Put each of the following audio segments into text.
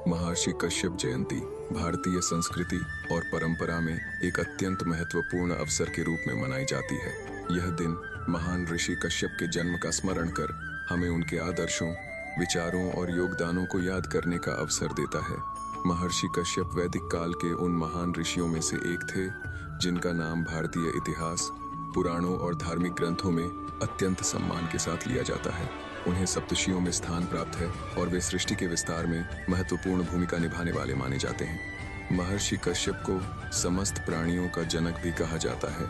महर्षि कश्यप जयंती भारतीय संस्कृति और परंपरा में एक अत्यंत महत्वपूर्ण अवसर के रूप में मनाई जाती है। यह दिन महान ऋषि कश्यप के जन्म का स्मरण कर हमें उनके आदर्शों, विचारों और योगदानों को याद करने का अवसर देता है। महर्षि कश्यप वैदिक काल के उन महान ऋषियों में से एक थे जिनका नाम भारतीय इतिहास, पुराणों और धार्मिक ग्रंथों में अत्यंत सम्मान के साथ लिया जाता है। उन्हें सप्तर्षियों में स्थान प्राप्त है और वे सृष्टि के विस्तार में महत्वपूर्ण भूमिका निभाने वाले माने जाते हैं। महर्षि कश्यप को समस्त प्राणियों का जनक भी कहा जाता है।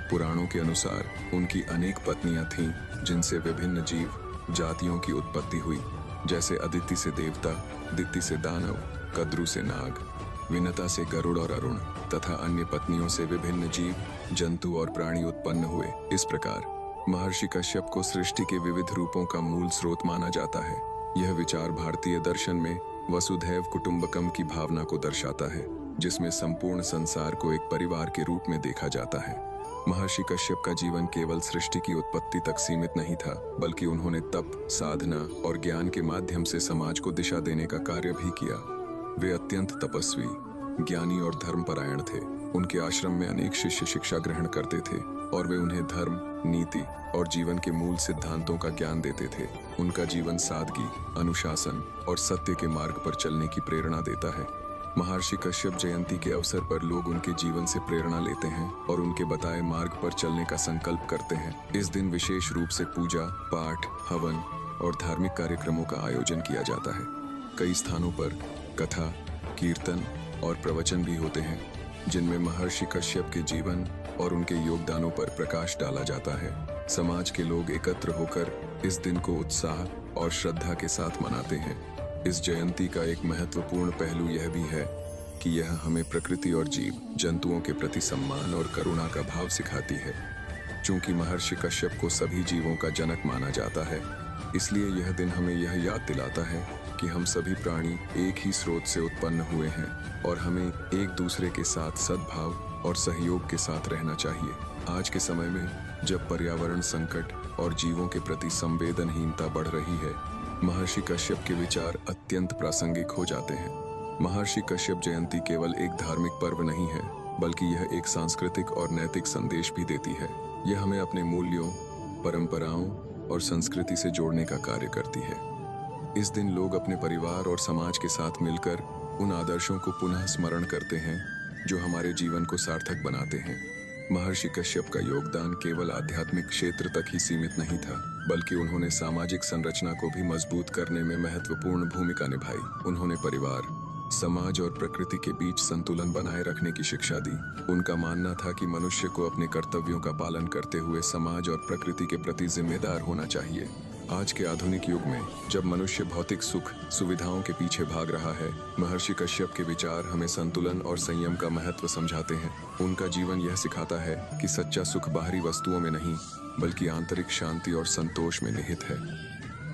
पुराणों के अनुसार उनकी अनेक पत्नियां थीं जिनसे विभिन्न जीव जातियों की उत्पत्ति हुई, जैसे अदिति से देवता, दिति से दानव, कद्रु से नाग, विनता से गरुड़ और अरुण तथा अन्य पत्नियों से विभिन्न जीव, जंतु और प्राणी उत्पन्न हुए। इस प्रकार महर्षि कश्यप को सृष्टि के विविध रूपों का मूल स्रोत माना जाता है। यह विचार भारतीय दर्शन में वसुधैव कुटुंबकम की भावना को दर्शाता है, जिसमें संपूर्ण संसार को एक परिवार के रूप में देखा जाता है। महर्षि कश्यप का जीवन केवल सृष्टि की उत्पत्ति तक सीमित नहीं था, बल्कि उन्होंने तप, साधना और ज्ञान के माध्यम से समाज को दिशा देने का कार्य भी किया। वे अत्यंत तपस्वी, ज्ञानी और धर्मपरायण थे। उनके आश्रम में अनेक शिष्य शिक्षा ग्रहण करते थे और वे उन्हें धर्म, नीति और जीवन के मूल सिद्धांतों का ज्ञान देते थे। उनका जीवन सादगी, अनुशासन और सत्य के मार्ग पर चलने की प्रेरणा देता है। महर्षि कश्यप जयंती के अवसर पर लोग उनके जीवन से प्रेरणा लेते हैं और उनके बताए मार्ग पर चलने का संकल्प करते हैं। इस दिन विशेष रूप से पूजा, पाठ, हवन और धार्मिक कार्यक्रमों का आयोजन किया जाता है। कई स्थानों पर कथा, कीर्तन और प्रवचन भी होते हैं, जिनमें महर्षि कश्यप के जीवन और उनके योगदानों पर प्रकाश डाला जाता है। समाज के लोग एकत्र होकर इस दिन को उत्साह और श्रद्धा के साथ मनाते हैं। इस जयंती का एक महत्वपूर्ण पहलू यह भी है कि यह हमें प्रकृति और जीव जंतुओं के प्रति सम्मान और करुणा का भाव सिखाती है। चूंकि महर्षि कश्यप को सभी जीवों का जनक माना जाता है, इसलिए यह दिन हमें यह याद दिलाता है कि हम सभी प्राणी एक ही स्रोत से उत्पन्न हुए हैं और हमें एक दूसरे के साथ सद्भाव और सहयोग के साथ रहना चाहिए। आज के समय में जब पर्यावरण संकट और जीवों के प्रति संवेदनहीनता बढ़ रही है, महर्षि कश्यप के विचार अत्यंत प्रासंगिक हो जाते हैं। महर्षि कश्यप जयंती केवल एक धार्मिक पर्व नहीं है, बल्कि यह एक सांस्कृतिक और नैतिक संदेश भी देती है। यह हमें अपने मूल्यों, परंपराओं और संस्कृति से जोड़ने का कार्य करती है। इस दिन लोग अपने परिवार और समाज के साथ मिलकर उन आदर्शों को पुनः स्मरण करते हैं जो हमारे जीवन को सार्थक बनाते हैं। महर्षि कश्यप का योगदान केवल आध्यात्मिक क्षेत्र तक ही सीमित नहीं था, बल्कि उन्होंने सामाजिक संरचना को भी मजबूत करने में महत्वपूर्ण भूमिका निभाई। उन्होंने परिवार, समाज और प्रकृति के बीच संतुलन बनाए रखने की शिक्षा दी। उनका मानना था कि मनुष्य को अपने कर्तव्यों का पालन करते हुए समाज और प्रकृति के प्रति जिम्मेदार होना चाहिए। आज के आधुनिक युग में जब मनुष्य भौतिक सुख सुविधाओं के पीछे भाग रहा है, महर्षि कश्यप के विचार हमें संतुलन और संयम का महत्व समझाते हैं। उनका जीवन यह सिखाता है कि सच्चा सुख बाहरी वस्तुओं में नहीं, बल्कि आंतरिक शांति और संतोष में निहित है।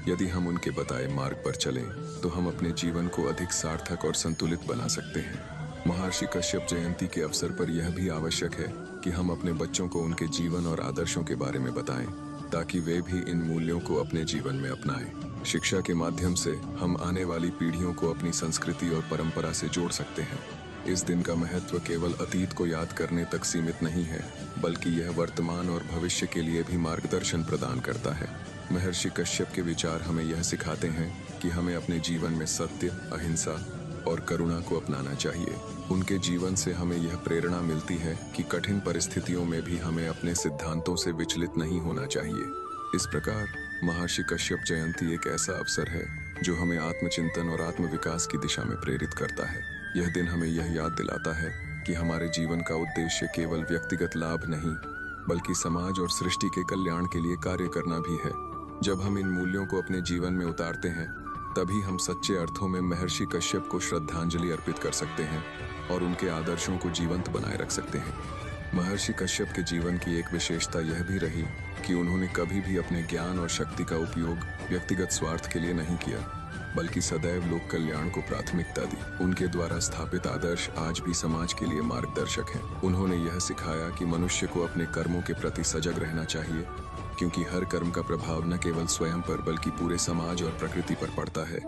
यदि हम उनके बताए मार्ग पर चलें, तो हम अपने जीवन को अधिक सार्थक और संतुलित बना सकते हैं। महर्षि कश्यप जयंती के अवसर पर यह भी आवश्यक है कि हम अपने बच्चों को उनके जीवन और आदर्शों के बारे में बताएं, ताकि वे भी इन मूल्यों को अपने जीवन में अपनाएं। शिक्षा के माध्यम से हम आने वाली पीढ़ियों को अपनी संस्कृति और परंपरा से जोड़ सकते हैं। इस दिन का महत्व केवल अतीत को याद करने तक सीमित नहीं है, बल्कि यह वर्तमान और भविष्य के लिए भी मार्गदर्शन प्रदान करता है। महर्षि कश्यप के विचार हमें यह सिखाते हैं कि हमें अपने जीवन में सत्य, अहिंसा और करुणा को अपनाना चाहिए। उनके जीवन से हमें यह प्रेरणा मिलती है कि कठिन परिस्थितियों में भी हमें अपने सिद्धांतों से विचलित नहीं होना चाहिए। इस प्रकार महर्षि कश्यप जयंती एक ऐसा अवसर है जो हमें आत्मचिंतन और आत्मविकास की दिशा में प्रेरित करता है। यह दिन हमें यह याद दिलाता है कि हमारे जीवन का उद्देश्य केवल व्यक्तिगत लाभ नहीं, बल्कि समाज और सृष्टि के कल्याण के लिए कार्य करना भी है। जब हम इन मूल्यों को अपने जीवन में उतारते हैं, तभी हम सच्चे अर्थों में महर्षि कश्यप को श्रद्धांजलि अर्पित कर सकते हैं और उनके आदर्शों को जीवंत बनाए रख सकते हैं। महर्षि कश्यप के जीवन की एक विशेषता यह भी रही कि उन्होंने कभी भी अपने ज्ञान और शक्ति का उपयोग व्यक्तिगत स्वार्थ के लिए नहीं किया, बल्कि सदैव लोक कल्याण को प्राथमिकता दी। उनके द्वारा स्थापित आदर्श आज भी समाज के लिए मार्गदर्शक हैं। उन्होंने यह सिखाया कि मनुष्य को अपने कर्मों के प्रति सजग रहना चाहिए, क्योंकि हर कर्म का प्रभाव न केवल स्वयं पर बल्कि पूरे समाज और प्रकृति पर पड़ता है।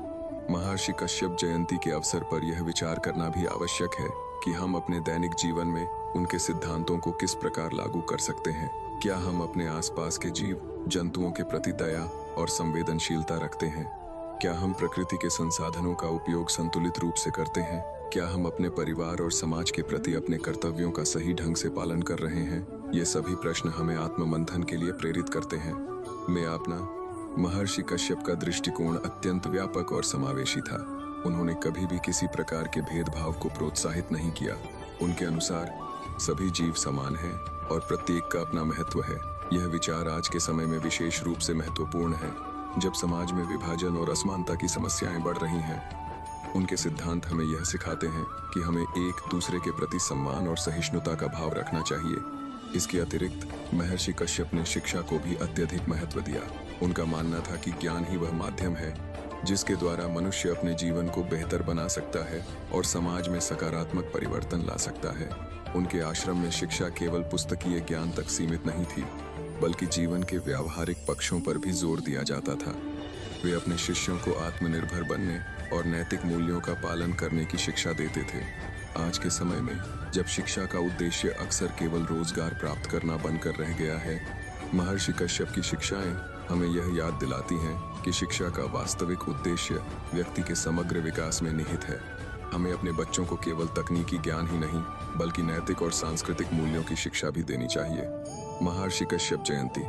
महर्षि कश्यप जयंती के अवसर पर यह विचार करना भी आवश्यक है कि हम अपने दैनिक जीवन में उनके सिद्धांतों को किस प्रकार लागू कर सकते हैं। क्या हम अपने आसपास के जीव जंतुओं के प्रति दया और संवेदनशीलता रखते हैं? क्या हम प्रकृति के संसाधनों का उपयोग संतुलित रूप से करते हैं? क्या हम अपने परिवार और समाज के प्रति अपने कर्तव्यों का सही ढंग से पालन कर रहे हैं? ये सभी प्रश्न हमें आत्ममंथन के लिए प्रेरित करते हैं। मैं अपना महर्षि कश्यप का दृष्टिकोण अत्यंत व्यापक और समावेशी था। उन्होंने कभी भी किसी प्रकार के भेदभाव को प्रोत्साहित नहीं किया। उनके अनुसार सभी जीव समान हैं और प्रत्येक का अपना महत्व है। यह विचार आज के समय में विशेष रूप से महत्वपूर्ण है, जब समाज में विभाजन और असमानता की समस्याएं बढ़ रही हैं। उनके सिद्धांत हमें यह सिखाते हैं कि हमें एक दूसरे के प्रति सम्मान और सहिष्णुता का भाव रखना चाहिए। इसके अतिरिक्त महर्षि कश्यप ने शिक्षा को भी अत्यधिक महत्व दिया। उनका मानना था कि ज्ञान ही वह माध्यम है जिसके द्वारा मनुष्य अपने जीवन को बेहतर बना सकता है और समाज में सकारात्मक परिवर्तन ला सकता है। उनके आश्रम में शिक्षा केवल पुस्तकीय ज्ञान तक सीमित नहीं थी, बल्कि जीवन के व्यावहारिक पक्षों पर भी जोर दिया जाता था। वे अपने शिष्यों को आत्मनिर्भर बनने और नैतिक मूल्यों का पालन करने की शिक्षा देते थे। आज के समय में जब शिक्षा का उद्देश्य अक्सर केवल रोजगार प्राप्त करना बनकर रह गया है, महर्षि कश्यप की शिक्षाएं हमें यह याद दिलाती हैं कि शिक्षा का वास्तविक उद्देश्य व्यक्ति के समग्र विकास में निहित है। हमें अपने बच्चों को केवल तकनीकी ज्ञान ही नहीं, बल्कि नैतिक और सांस्कृतिक मूल्यों की शिक्षा भी देनी चाहिए। महर्षि कश्यप जयंती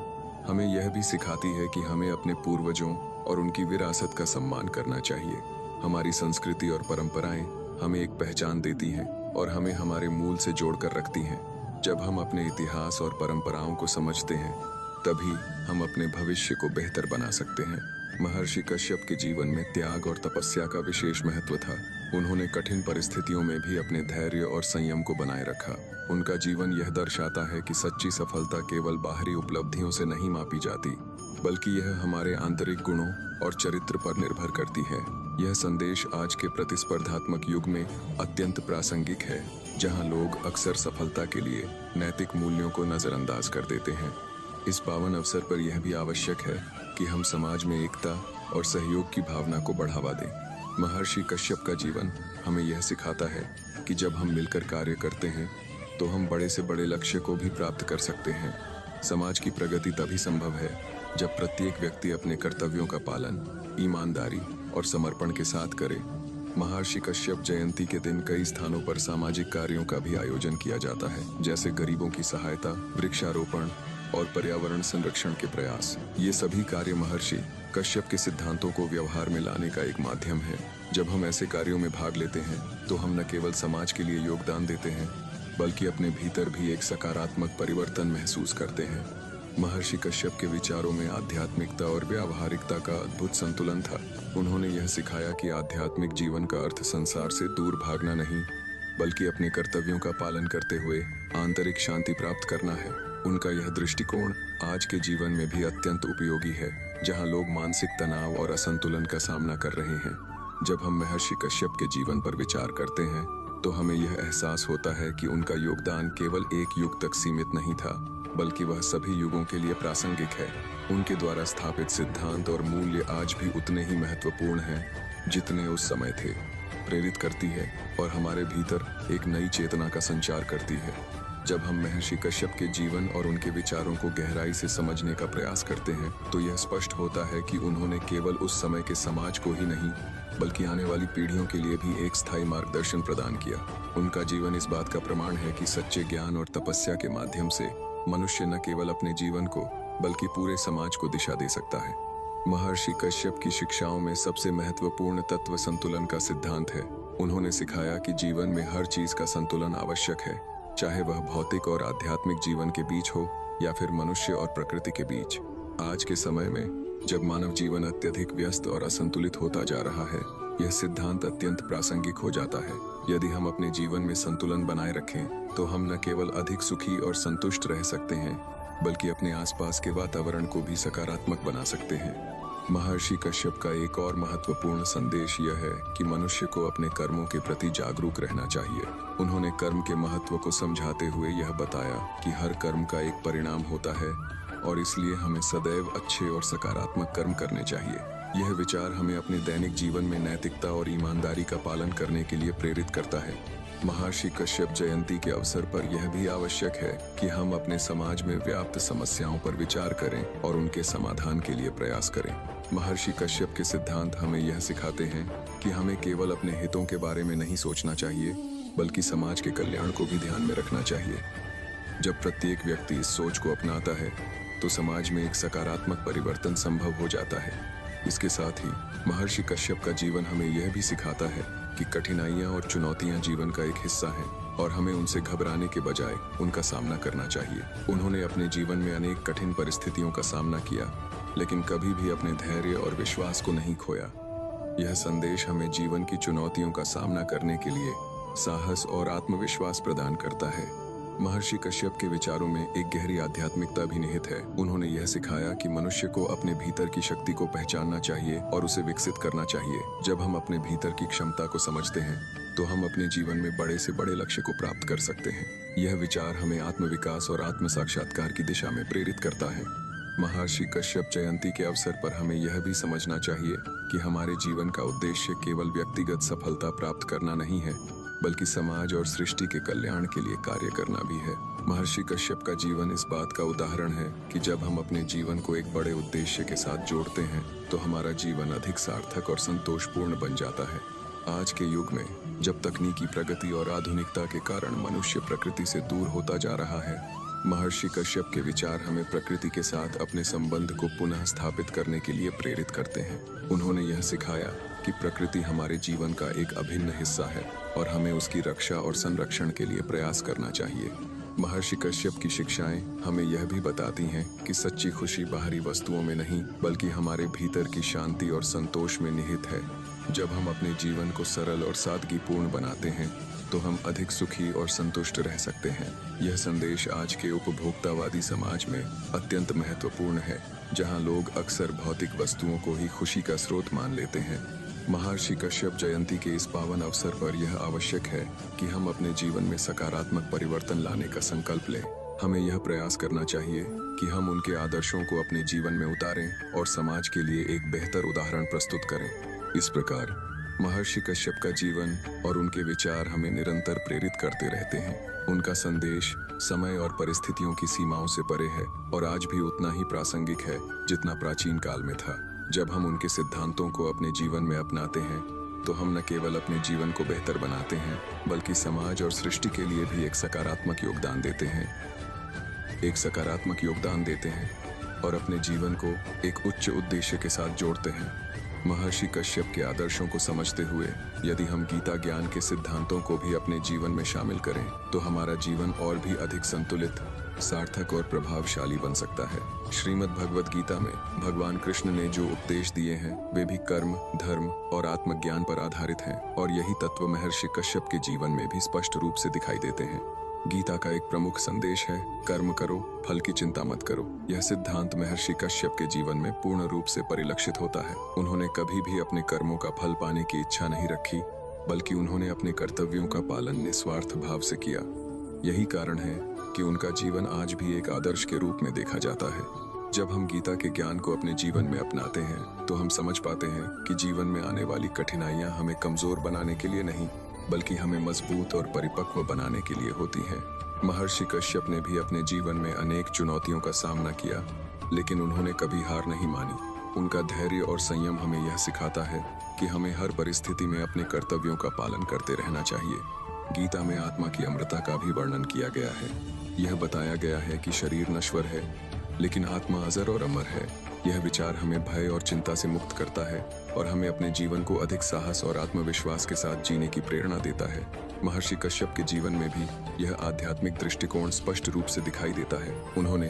हमें यह भी सिखाती है कि हमें अपने पूर्वजों और उनकी विरासत का सम्मान करना चाहिए। हमारी संस्कृति और परंपराएं हमें एक पहचान देती हैं और हमें हमारे मूल से जोड़कर रखती हैं। जब हम अपने इतिहास और परंपराओं को समझते हैं, तभी हम अपने भविष्य को बेहतर बना सकते हैं। महर्षि कश्यप के जीवन में त्याग और तपस्या का विशेष महत्व था। उन्होंने कठिन परिस्थितियों में भी अपने धैर्य और संयम को बनाए रखा। उनका जीवन यह दर्शाता है कि सच्ची सफलता केवल बाहरी उपलब्धियों से नहीं मापी जाती, बल्कि यह हमारे आंतरिक गुणों और चरित्र पर निर्भर करती है। यह संदेश आज के प्रतिस्पर्धात्मक युग में अत्यंत प्रासंगिक है, जहां लोग अक्सर सफलता के लिए नैतिक मूल्यों को नजरअंदाज कर देते हैं। इस पावन अवसर पर यह भी आवश्यक है कि हम समाज में एकता और सहयोग की भावना को बढ़ावा दें। महर्षि कश्यप का जीवन हमें यह सिखाता है कि जब हम मिलकर कार्य करते हैं, तो हम बड़े से बड़े लक्ष्य को भी प्राप्त कर सकते हैं। समाज की प्रगति तभी संभव है जब प्रत्येक व्यक्ति अपने कर्तव्यों का पालन ईमानदारी और समर्पण के साथ करे। महर्षि कश्यप जयंती के दिन कई स्थानों पर सामाजिक कार्यों का भी आयोजन किया जाता है, जैसे गरीबों की सहायता, वृक्षारोपण और पर्यावरण संरक्षण के प्रयास। ये सभी कार्य महर्षि कश्यप के सिद्धांतों को व्यवहार में लाने का एक माध्यम है। जब हम ऐसे कार्यों में भाग लेते हैं, तो हम न केवल समाज के लिए योगदान देते हैं, बल्कि अपने भीतर भी एक सकारात्मक परिवर्तन महसूस करते हैं। महर्षि कश्यप के विचारों में आध्यात्मिकता और व्यावहारिकता का अद्भुत संतुलन था। उन्होंने यह सिखाया कि आध्यात्मिक जीवन का अर्थ संसार से दूर भागना नहीं, बल्कि अपने कर्तव्यों का पालन करते हुए आंतरिक शांति प्राप्त करना है। उनका यह दृष्टिकोण आज के जीवन में भी अत्यंत उपयोगी है, जहां लोग मानसिक तनाव और असंतुलन का सामना कर रहे हैं। जब हम महर्षि कश्यप के जीवन पर विचार करते हैं, तो हमें यह एहसास होता है कि उनका योगदान केवल एक युग तक सीमित नहीं था, बल्कि वह सभी युगों के लिए प्रासंगिक है। उनके द्वारा स्थापित सिद्धांत और मूल्य आज भी उतने ही महत्वपूर्ण हैं जितने उस समय थे। प्रेरित करती है और हमारे भीतर एक नई चेतना का संचार करती है। जब हम महर्षि कश्यप के जीवन और उनके विचारों को गहराई से समझने का प्रयास करते हैं, तो यह स्पष्ट होता है कि उन्होंने केवल उस समय के समाज को ही नहीं, बल्कि आने वाली पीढ़ियों के लिए भी एक स्थायी मार्गदर्शन प्रदान किया। उनका जीवन इस बात का प्रमाण है कि सच्चे ज्ञान और तपस्या के माध्यम से मनुष्य न केवल अपने जीवन को, बल्कि पूरे समाज को दिशा दे सकता है। महर्षि कश्यप की शिक्षाओं में सबसे महत्वपूर्ण तत्व संतुलन का सिद्धांत है। उन्होंने सिखाया कि जीवन में हर चीज का संतुलन आवश्यक है, चाहे वह भौतिक और आध्यात्मिक जीवन के बीच हो या फिर मनुष्य और प्रकृति के बीच। आज के समय में जब मानव जीवन अत्यधिक व्यस्त और असंतुलित होता जा रहा है, यह सिद्धांत अत्यंत प्रासंगिक हो जाता है। यदि हम अपने जीवन में संतुलन बनाए रखें, तो हम न केवल अधिक सुखी और संतुष्ट रह सकते हैं, बल्कि अपने आसपास के वातावरण को भी सकारात्मक बना सकते हैं। महर्षि कश्यप का एक और महत्वपूर्ण संदेश यह है कि मनुष्य को अपने कर्मों के प्रति जागरूक रहना चाहिए। उन्होंने कर्म के महत्व को समझाते हुए यह बताया कि हर कर्म का एक परिणाम होता है और इसलिए हमें सदैव अच्छे और सकारात्मक कर्म करने चाहिए। यह विचार हमें अपने दैनिक जीवन में नैतिकता और ईमानदारी का पालन करने के लिए प्रेरित करता है। महर्षि कश्यप जयंती के अवसर पर यह भी आवश्यक है कि हम अपने समाज में व्याप्त समस्याओं पर विचार करें और उनके समाधान के लिए प्रयास करें। महर्षि कश्यप के सिद्धांत हमें यह सिखाते हैं कि हमें केवल अपने हितों के बारे में नहीं सोचना चाहिए, बल्कि समाज के कल्याण को भी ध्यान में रखना चाहिए। जब प्रत्येक व्यक्ति इस सोच को अपनाता है तो समाज में एक सकारात्मक परिवर्तन संभव हो जाता है। इसके साथ ही महर्षि कश्यप का जीवन हमें यह भी सिखाता है कि कठिनाइयां और चुनौतियां जीवन का एक हिस्सा हैं और हमें उनसे घबराने के बजाय उनका सामना करना चाहिए। उन्होंने अपने जीवन में अनेक कठिन परिस्थितियों का सामना किया, लेकिन कभी भी अपने धैर्य और विश्वास को नहीं खोया। यह संदेश हमें जीवन की चुनौतियों का सामना करने के लिए साहस और आत्मविश्वास प्रदान करता है। महर्षि कश्यप के विचारों में एक गहरी आध्यात्मिकता भी निहित है। उन्होंने यह सिखाया कि मनुष्य को अपने भीतर की शक्ति को पहचानना चाहिए और उसे विकसित करना चाहिए। जब हम अपने भीतर की क्षमता को समझते हैं तो हम अपने जीवन में बड़े से बड़े लक्ष्य को प्राप्त कर सकते हैं। यह विचार हमें आत्मविकास और आत्म साक्षात्कार की दिशा में प्रेरित करता है। महर्षि कश्यप जयंती के अवसर पर हमें यह भी समझना चाहिए कि हमारे जीवन का उद्देश्य केवल व्यक्तिगत सफलता प्राप्त करना नहीं है, बल्कि समाज और सृष्टि के कल्याण के लिए कार्य करना भी है। महर्षि कश्यप का जीवन इस बात का उदाहरण है कि जब हम अपने जीवन को एक बड़े उद्देश्य के साथ जोड़ते हैं तो हमारा जीवन अधिक सार्थक और संतोषपूर्ण बन जाता है। आज के युग में जब तकनीकी प्रगति और आधुनिकता के कारण मनुष्य प्रकृति से दूर होता जा रहा है, महर्षि कश्यप के विचार हमें प्रकृति के साथ अपने संबंध को पुनः स्थापित करने के लिए प्रेरित करते हैं। उन्होंने यह सिखाया कि प्रकृति हमारे जीवन का एक अभिन्न हिस्सा है और हमें उसकी रक्षा और संरक्षण के लिए प्रयास करना चाहिए। महर्षि कश्यप की शिक्षाएं हमें यह भी बताती हैं कि सच्ची खुशी बाहरी वस्तुओं में नहीं, बल्कि हमारे भीतर की शांति और संतोष में निहित है। जब हम अपने जीवन को सरल और सादगीपूर्ण बनाते हैं तो हम अधिक सुखी और संतुष्ट रह सकते हैं। यह संदेश आज के उपभोक्तावादी समाज में अत्यंत महत्वपूर्ण है, जहां लोग अक्सर भौतिक वस्तुओं को ही खुशी का स्रोत मान लेते हैं। महर्षि कश्यप जयंती के इस पावन अवसर पर यह आवश्यक है कि हम अपने जीवन में सकारात्मक परिवर्तन लाने का संकल्प लें। हमें यह प्रयास करना चाहिए कि हम उनके आदर्शों को अपने जीवन में उतारें और समाज के लिए एक बेहतर उदाहरण प्रस्तुत करें। इस प्रकार महर्षि कश्यप का जीवन और उनके विचार हमें निरंतर प्रेरित करते रहते हैं। उनका संदेश समय और परिस्थितियों की सीमाओं से परे है और आज भी उतना ही प्रासंगिक है जितना प्राचीन काल में था। जब हम उनके सिद्धांतों को अपने जीवन में अपनाते हैं तो हम न केवल अपने जीवन को बेहतर बनाते हैं, बल्कि समाज और सृष्टि के लिए भी एक सकारात्मक योगदान देते हैं और अपने जीवन को एक उच्च उद्देश्य के साथ जोड़ते हैं। महर्षि कश्यप के आदर्शों को समझते हुए यदि हम गीता ज्ञान के सिद्धांतों को भी अपने जीवन में शामिल करें तो हमारा जीवन और भी अधिक संतुलित, सार्थक और प्रभावशाली बन सकता है। श्रीमद् भगवद गीता में भगवान कृष्ण ने जो उपदेश दिए हैं वे भी कर्म, धर्म और आत्मज्ञान पर आधारित हैं और यही तत्व महर्षि कश्यप के जीवन में भी स्पष्ट रूप से दिखाई देते हैं। गीता का एक प्रमुख संदेश है, कर्म करो, फल की चिंता मत करो। यह सिद्धांत महर्षि कश्यप के जीवन में पूर्ण रूप से परिलक्षित होता है। उन्होंने कभी भी अपने कर्मों का फल पाने की इच्छा नहीं रखी, बल्कि उन्होंने अपने कर्तव्यों का पालन निस्वार्थ भाव से किया। यही कारण है कि उनका जीवन आज भी एक आदर्श के रूप में देखा जाता है। जब हम गीता के ज्ञान को अपने जीवन में अपनाते हैं तो हम समझ पाते हैं कि जीवन में आने वाली कठिनाइयां हमें कमजोर बनाने के लिए नहीं, बल्कि हमें मजबूत और परिपक्व बनाने के लिए होती हैं। महर्षि कश्यप ने भी अपने जीवन में अनेक चुनौतियों का सामना किया, लेकिन उन्होंने कभी हार नहीं मानी। उनका धैर्य और संयम हमें यह सिखाता है कि हमें हर परिस्थिति में अपने कर्तव्यों का पालन करते रहना चाहिए। गीता में आत्मा की अमरता का भी वर्णन किया गया है। यह बताया गया है कि शरीर नश्वर है, लेकिन आत्मा अजर और अमर है। यह विचार हमें भय और चिंता से मुक्त करता है और हमें अपने जीवन को अधिक साहस और आत्मविश्वास के साथ जीने की प्रेरणा देता है। महर्षि कश्यप के जीवन में भी यह आध्यात्मिक दृष्टिकोण स्पष्ट रूप से दिखाई देता है। उन्होंने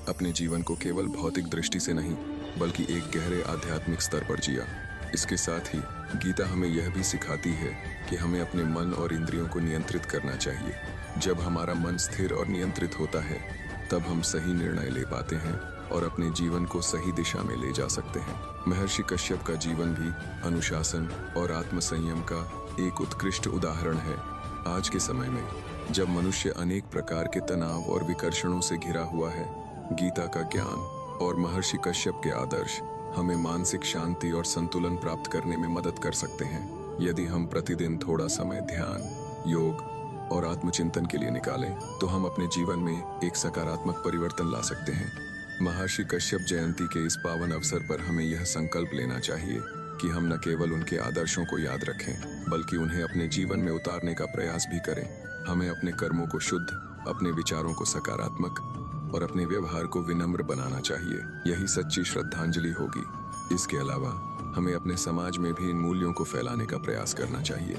अपने जीवन को केवल भौतिक दृष्टि से नहीं, बल्कि एक गहरे आध्यात्मिक स्तर पर जिया। इसके साथ ही गीता हमें यह भी सिखाती है कि हमें अपने मन और इंद्रियों को नियंत्रित करना चाहिए। जब हमारा मन स्थिर और नियंत्रित होता है, तब हम सही निर्णय ले पाते हैं और अपने जीवन को सही दिशा में ले जा सकते हैं। महर्षि कश्यप का जीवन भी अनुशासन और आत्मसंयम का एक उत्कृष्ट उदाहरण है। आज के समय में जब मनुष्य अनेक प्रकार के तनाव और विकर्षणों से घिरा हुआ है, गीता का ज्ञान और महर्षि कश्यप के आदर्श हमें मानसिक शांति और संतुलन प्राप्त करने में मदद कर सकते हैं। यदि हम प्रतिदिन थोड़ा समय ध्यान, योग और आत्मचिंतन के लिए निकालें तो हम अपने जीवन में एक सकारात्मक परिवर्तन ला सकते हैं। महर्षि कश्यप जयंती के इस पावन अवसर पर हमें यह संकल्प लेना चाहिए कि हम न केवल उनके आदर्शों को याद रखें, बल्कि उन्हें अपने जीवन में उतारने का प्रयास भी करें। हमें अपने कर्मों को शुद्ध, अपने विचारों को सकारात्मक और अपने व्यवहार को विनम्र बनाना चाहिए। यही सच्ची श्रद्धांजलि होगी। इसके अलावा हमें अपने समाज में भी इन मूल्यों को फैलाने का प्रयास करना चाहिए।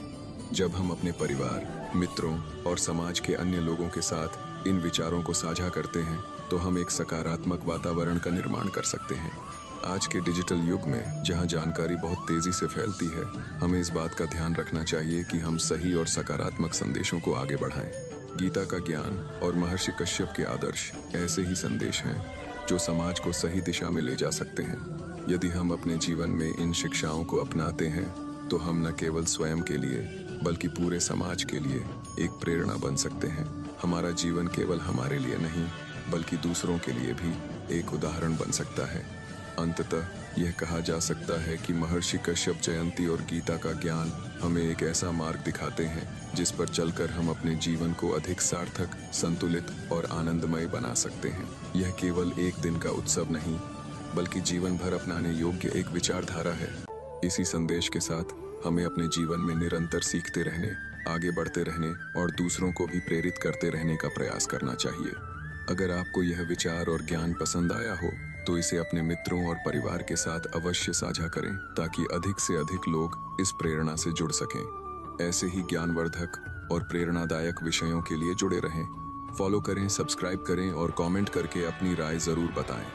जब हम अपने परिवार, मित्रों और समाज के अन्य लोगों के साथ इन विचारों को साझा करते हैं तो हम एक सकारात्मक वातावरण का निर्माण कर सकते हैं। आज के डिजिटल युग में जहां जानकारी बहुत तेजी से फैलती है, हमें इस बात का ध्यान रखना चाहिए कि हम सही और सकारात्मक संदेशों को आगे बढ़ाएं। गीता का ज्ञान और महर्षि कश्यप के आदर्श ऐसे ही संदेश हैं जो समाज को सही दिशा में ले जा सकते हैं। यदि हम अपने जीवन में इन शिक्षाओं को अपनाते हैं तो हम न केवल स्वयं के लिए बल्कि पूरे समाज के लिए एक प्रेरणा बन सकते हैं। हमारा जीवन केवल हमारे लिए नहीं बल्कि दूसरों के लिए भी एक उदाहरण बन सकता है। अंततः यह कहा जा सकता है कि महर्षि कश्यप जयंती और गीता का ज्ञान हमें एक ऐसा मार्ग दिखाते हैं जिस पर चलकर हम अपने जीवन को अधिक सार्थक, संतुलित और आनंदमय बना सकते हैं। यह केवल एक दिन का उत्सव नहीं बल्कि जीवन भर अपनाने योग्य एक विचारधारा है। इसी संदेश के साथ हमें अपने जीवन में निरंतर सीखते रहने, आगे बढ़ते रहने और दूसरों को भी प्रेरित करते रहने का प्रयास करना चाहिए। अगर आपको यह विचार और ज्ञान पसंद आया हो तो इसे अपने मित्रों और परिवार के साथ अवश्य साझा करें ताकि अधिक से अधिक लोग इस प्रेरणा से जुड़ सकें। ऐसे ही ज्ञानवर्धक और प्रेरणादायक विषयों के लिए जुड़े रहें। फॉलो करें, सब्सक्राइब करें और कमेंट करके अपनी राय जरूर बताएं।